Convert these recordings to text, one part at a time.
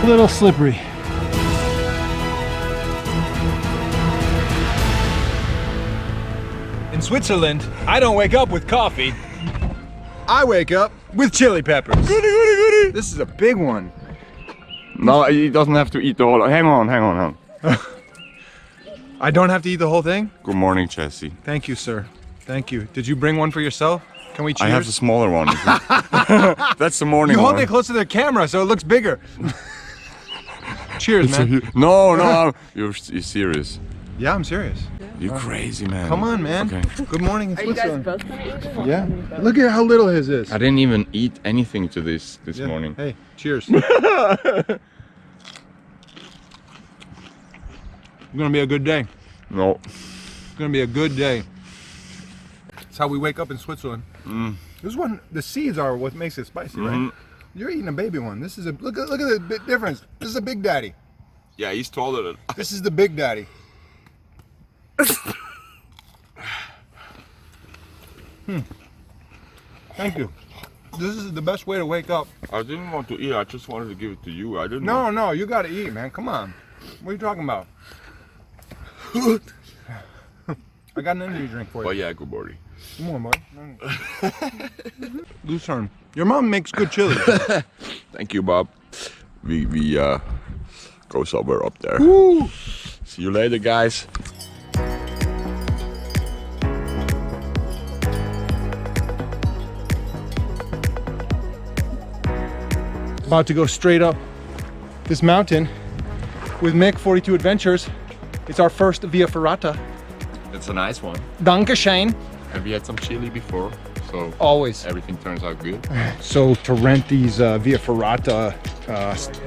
A little slippery. In Switzerland, I don't wake up with coffee. I wake up with chili peppers. Goody, goody, goody. This is a big one. No, he doesn't have to eat the whole. Hang on. I don't have to eat the whole thing? Good morning, Jesse. Thank you, sir. Thank you. Did you bring one for yourself? Can we cheers? I have the smaller one. That's the morning one. You hold one. it close to the camera so it looks bigger. Cheers, man. No, you're serious. Yeah, I'm serious. You're crazy, man. Come on, man. Okay. Good morning in Are you guys Switzerland. both gonna eat it? Yeah. Look at how little his is. I didn't even eat anything to this Yeah. morning. Hey, cheers. It's gonna be a good day. No. It's gonna be a good day. That's how we wake up in Switzerland. This one, the seeds are what makes it spicy, right? You're eating a baby one. This is a look at the big difference. This is a big daddy. Yeah, he's taller than. This is the big daddy. Thank you. This is the best way to wake up. I didn't want to eat. I just wanted to give it to you. I didn't. No, you gotta eat, man. Come on. What are you talking about? I got an energy drink for you. Oh yeah, good morning. Come on, buddy. Loose turn. Your mom makes good chili. Thank you, Bob. We go somewhere up there. Woo! See you later, guys. About to go straight up this mountain with Mick, 42 Adventures. It's our first Via Ferrata. It's a nice one. Dankeschön. And we had some chili before, so Always. everything turns out good. So to rent these Via Ferrata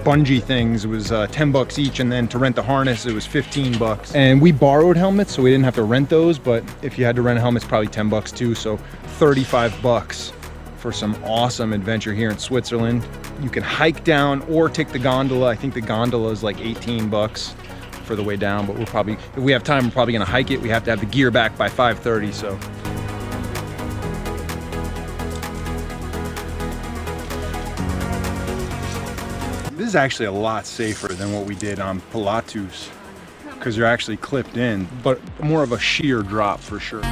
bungee things, it was 10 bucks each, and then to rent the harness, it was 15 bucks. And we borrowed helmets, so we didn't have to rent those, but if you had to rent a helmet, it's probably 10 bucks too, so 35 bucks for some awesome adventure here in Switzerland. You can hike down or take the gondola. I think the gondola is like 18 bucks for the way down, but we're probably, if we have time, we're probably gonna hike it. We have to have the gear back by 5:30, so. This is actually a lot safer than what we did on Pilatus, because you're actually clipped in, but more of a sheer drop for sure.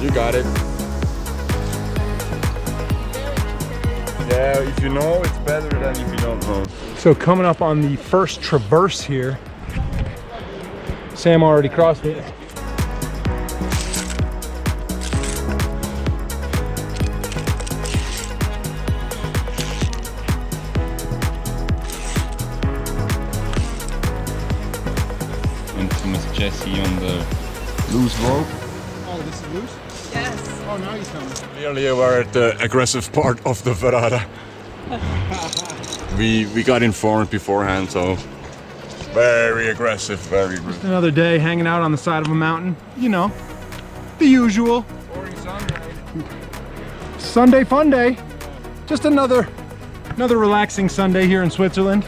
You got it. Yeah, if you know, it's better than if you don't know. So coming up on the first traverse here, Sam already crossed it. Infamous Jesse on the loose rope. Oh, this is loose? Yes. Oh, now he's coming. Clearly we're at the aggressive part of the Ferrata. we got informed beforehand, so very aggressive, very aggressive. Another day hanging out on the side of a mountain. You know, the usual. Boring Sunday. Sunday fun day. Just another relaxing Sunday here in Switzerland.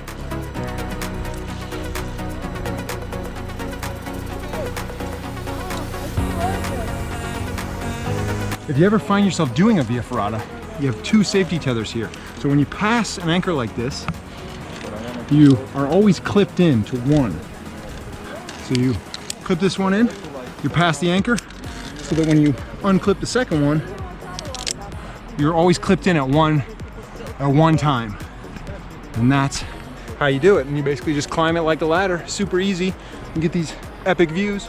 If you ever find yourself doing a Via Ferrata, you have two safety tethers here. So when you pass an anchor like this, you are always clipped in to one. So you clip this one in, you pass the anchor, so that when you unclip the second one, you're always clipped in at one time. And that's how you do it. And you basically just climb it like a ladder, super easy, and get these epic views.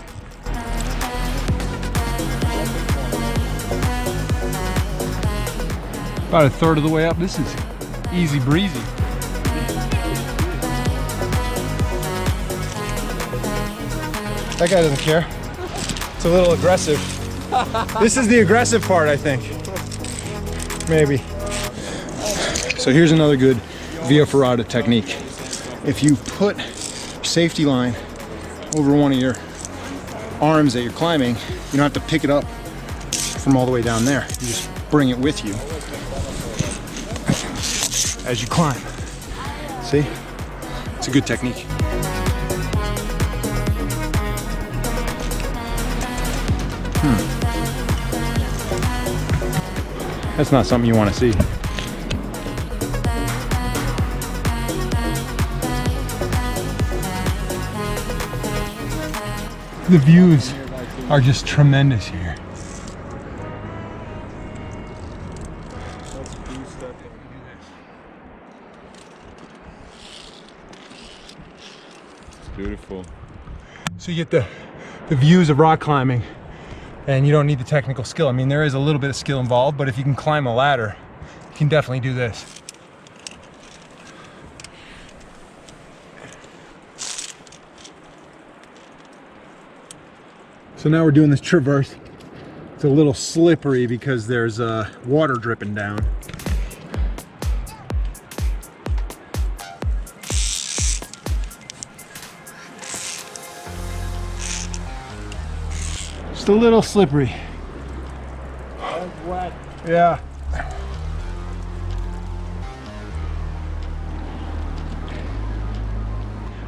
About a third of the way up, this is easy breezy. That guy doesn't care. It's a little aggressive. This is the aggressive part, I think. Maybe. So here's another good Via Ferrata technique. if you put your safety line over one of your arms that you're climbing, you don't have to pick it up from all the way down there. You just bring it with you as you climb. See? It's a good technique. That's not something you want to see. The views are just tremendous here. It's beautiful. So you get the views of rock climbing, and you don't need the technical skill. I mean, there is a little bit of skill involved, but if you can climb a ladder, you can definitely do this. So now we're doing this traverse. It's a little slippery because there's water dripping down. Just a little slippery. That's wet. Yeah.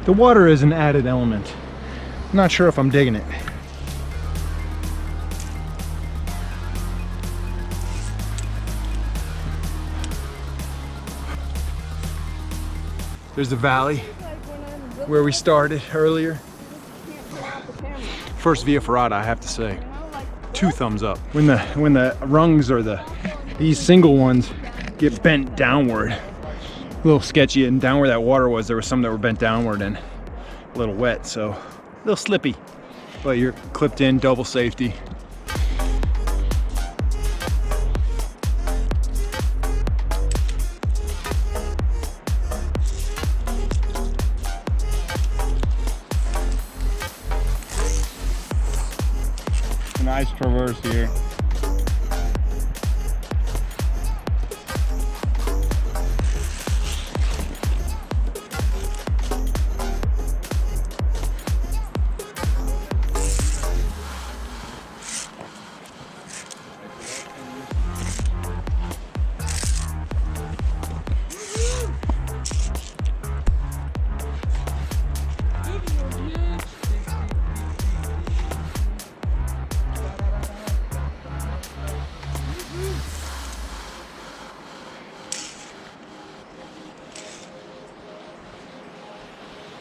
The water is an added element. I'm not sure if I'm digging it. There's the valley where we started earlier. First Via Ferrata, I have to say. 2 thumbs up. When the rungs or these single ones get bent downward, a little sketchy, and down where that water was, there were some that were bent downward and a little wet, so a little slippy. But you're clipped in, double safety. Nice traverse here.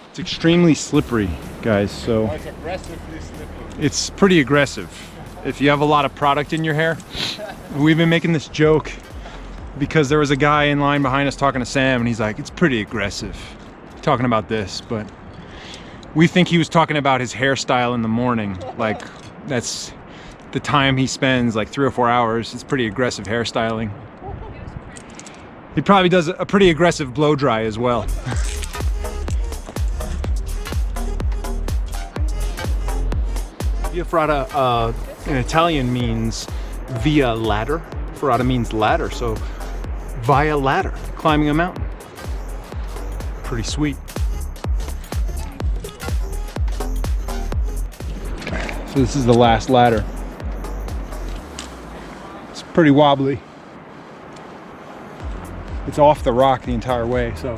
It's extremely slippery, guys, so Oh, it's aggressively slippery. it's pretty aggressive. If you have a lot of product in your hair, we've been making this joke because there was a guy in line behind us talking to Sam, and he's like, it's pretty aggressive, talking about this, but we think he was talking about his hairstyle in the morning. Like, that's the time he spends, like 3 or 4 hours. It's pretty aggressive hairstyling. He probably does a pretty aggressive blow dry as well. Via Ferrata in Italian means via ladder. Ferrata means ladder, so via ladder, climbing a mountain. Pretty sweet. So this is the last ladder. It's pretty wobbly. It's off the rock the entire way, so.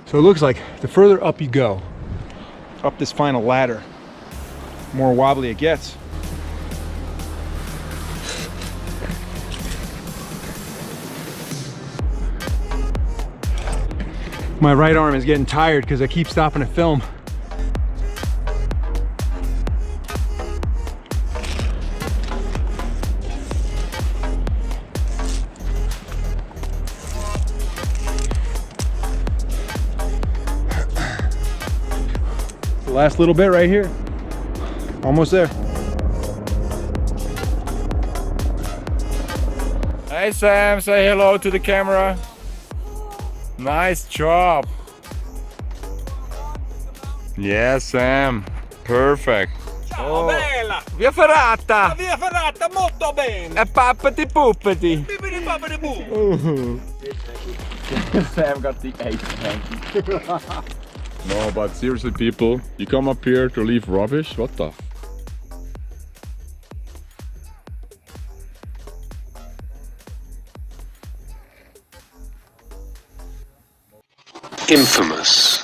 So it looks like the further up you go, up this final ladder, the more wobbly it gets. My right arm is getting tired because I keep stopping to film. Last little bit right here. Almost there. Hey Sam, say hello to the camera. Nice job. Yes, Sam. Perfect. Ciao, bella! Via Ferrata! Via Ferrata, molto bene! E pappati puppati! Bibidi babidi boo! Sam got the 8 hanky. No, but seriously, people, you come up here to leave rubbish? What the? Infamous